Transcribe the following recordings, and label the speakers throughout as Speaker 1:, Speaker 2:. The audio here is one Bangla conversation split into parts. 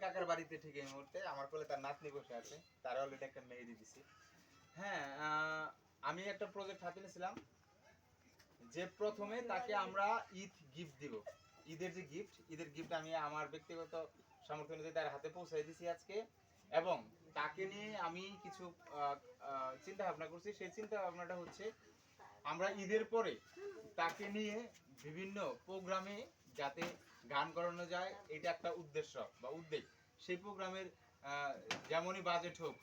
Speaker 1: কাকার বাড়িতে ঠিক এই মুহূর্তে আমার কোলে তার নাতনি বসে আছে, তার অলরেডি একটা মেহেদি দিছি। হ্যাঁ, আমি একটা প্রজেক্ট হাতে নিয়েছিলাম যে প্রথমে তাকে আমরা ঈদ গিফট দিব। ঈদের গিফট আমি আমার ব্যক্তিগত সামর্থ্য অনুযায়ী তার হাতে পৌঁছাই দিছি আজকে। এবং তাকে নিয়ে আমি কিছু চিন্তা ভাবনা করছি। সেই চিন্তা ভাবনাটা হচ্ছে আমরা ঈদের পরে তাকে নিয়ে বিভিন্ন প্রোগ্রামে যাতে গান করানো যায়, এটা একটা উদ্দেশ্য বা উদ্যোগ। সেই প্রোগ্রামের যেমনই বাজেট হোক,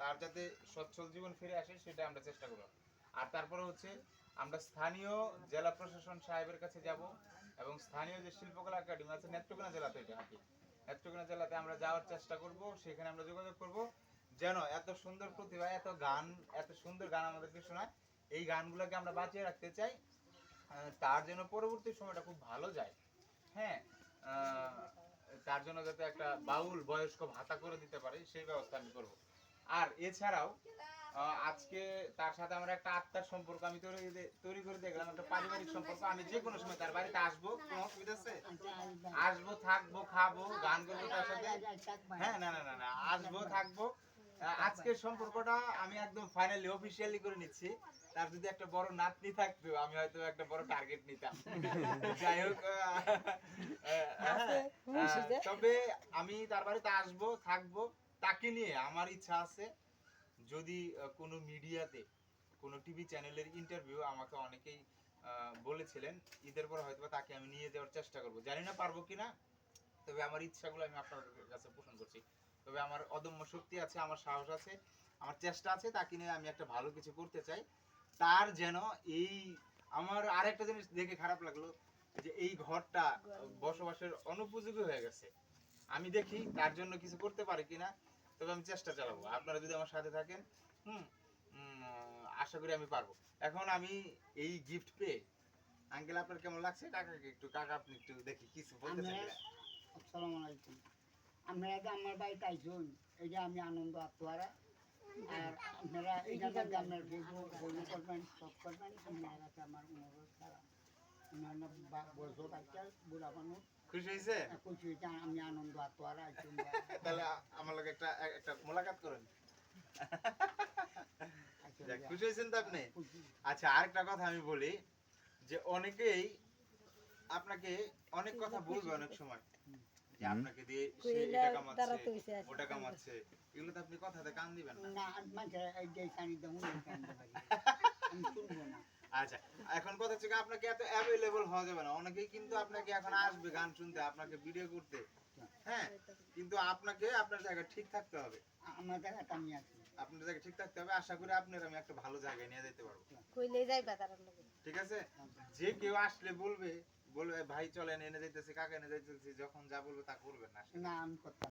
Speaker 1: তার যাতে সচ্ছল জীবন ফিরে আসে সেটা আমরা চেষ্টা করব। আর তারপরে হচ্ছে আমরা স্থানীয় জেলা প্রশাসন সাহেবের কাছে যাব এবং স্থানীয় যে শিল্পকলা একাডেমি আছে নেত্রকোনা জেলাতে, এটা নাকি নেত্রকোনা জেলাতে আমরা যাওয়ার চেষ্টা করব। সেখানে আমরা যোগাযোগ করব যেন এত সুন্দর প্রতিভা, এত সুন্দর গান আমাদেরকে শোনায়, এই গানগুলোকে আমরা বাঁচিয়ে রাখতে চাই। তার জন্য পরবর্তী সময়টা খুব ভালো যায়। হ্যাঁ, তার জন্য যাতে একটা বাউল বয়স্ক ভাতা করে দিতে পারে সেই ব্যবস্থা আমি করব। আর এছাড়াও আজকে তার সাথে আমরা একটা আত্মার সম্পর্ক আমি তৈরি করে দেখলাম, একটা পারিবারিক সম্পর্ক। আমি যে কোনো সময় তার বাড়িতে আসবো, কোনো অসুবিধা আছে? আসবো, থাকবো, খাবো, গান করবো তার সাথে। হ্যাঁ, না না না না, আসবো, থাকবো। আজকের সম্পর্কটা আমি একদম ফাইনালি অফিসিয়ালি করে নিচ্ছি। তার যদি একটা বড় নাতনি থাকতো আমি হয়তো একটা বড় টার্গেট নিতাম। যাই হোক, তবে আমি তার বাড়িতে আসবো, থাকবো। তাকে নিয়ে আমার ইচ্ছা আছে, যদি কোনো মিডিয়াতে, কোনো টিভি চ্যানেলের ইন্টারভিউ আমাকে অনেকেই বলেছিলেন, ঈদের পর হয়তো তাকে আমি নিয়ে যাওয়ার চেষ্টা করব। জানি না পারবো কিনা, তবে আমার ইচ্ছাগুলো আমি আপনাদের কাছে পোষণ করছি। তবে আমার অদম্য শক্তি আছে, আমার সাহস আছে, আমার চেষ্টা আছে। তাকে নিয়ে আমি একটা ভালো কিছু করতে চাই। তার যেন এই, আমার আরেকটা জিনিস দেখে খারাপ লাগলো যে এই ঘরটা বসবাসের অনুপযোগী হয়ে গেছে। আমি দেখি তার জন্য কিছু করতে পারি কিনা, তবে আমি চেষ্টা চালাবো। আপনারা যদি আমার সাথে থাকেন, আশা করি আমি পারবো। এখন আমি এই গিফট পেয়ে, আঙ্কেল আপনার কেমন লাগছে? কাকা আপনি একটু দেখি কিছু বলতে চাই।
Speaker 2: আসসালামু আলাইকুম। আপনারা যে আমার বাড়িতে আইসুন, এটা আমি আনন্দ আত্মহারা। আর আপনারা এটা থেকে আপনার বই করবেন, সব করবেন। আপনার কাছে আমার অনুরোধ ছাড়া বয়স বাচ্চার বুড়া মানুষ
Speaker 1: খুশি হয়েছে?
Speaker 2: খুশি হয়েছে, আমি আনন্দ আত্মহারা আইসুন।
Speaker 1: তাহলে আমার লোক একটা মোলাকাত করেন। খুশি হয়েছেন তো আপনি? আচ্ছা, আরেকটা কথা আমি বলি যে অনেকেই আপনাকে অনেক কথা বলবে অনেক সময়, যে আপনাকে দিয়ে সে এটা কামাচ্ছে, ওটা কামাচ্ছে, এগুলো তো আপনি কথাতে কান দিবেন না।
Speaker 2: না, মানে এই কানি দেবো না, আমি শুনবো না।
Speaker 1: আচ্ছা, এখন কথা হচ্ছে আপনাকে এত অ্যাভেলেবল হওয়া যাবে না। অনেকেই কিন্তু আপনাকে এখন আসবে গান শুনতে, আপনাকে ভিডিও করতে। হ্যাঁ, কিন্তু আপনাকে আপনার জায়গা ঠিক থাকতে হবে।
Speaker 2: আমার জায়গাটা আমি আছি,
Speaker 1: আপনার জায়গা ঠিক থাকতে হবে। আশা করি আপনার আমি একটা ভালো জায়গায় নিয়ে যেতে পারবো। ঠিক আছে? যে কেউ আসলে বলবে ভাই চলেন এনে যাইতেছি, কাকা এনে যাইতেছি, যখন যা বলবে তা করবেন না।
Speaker 2: না আমি কথা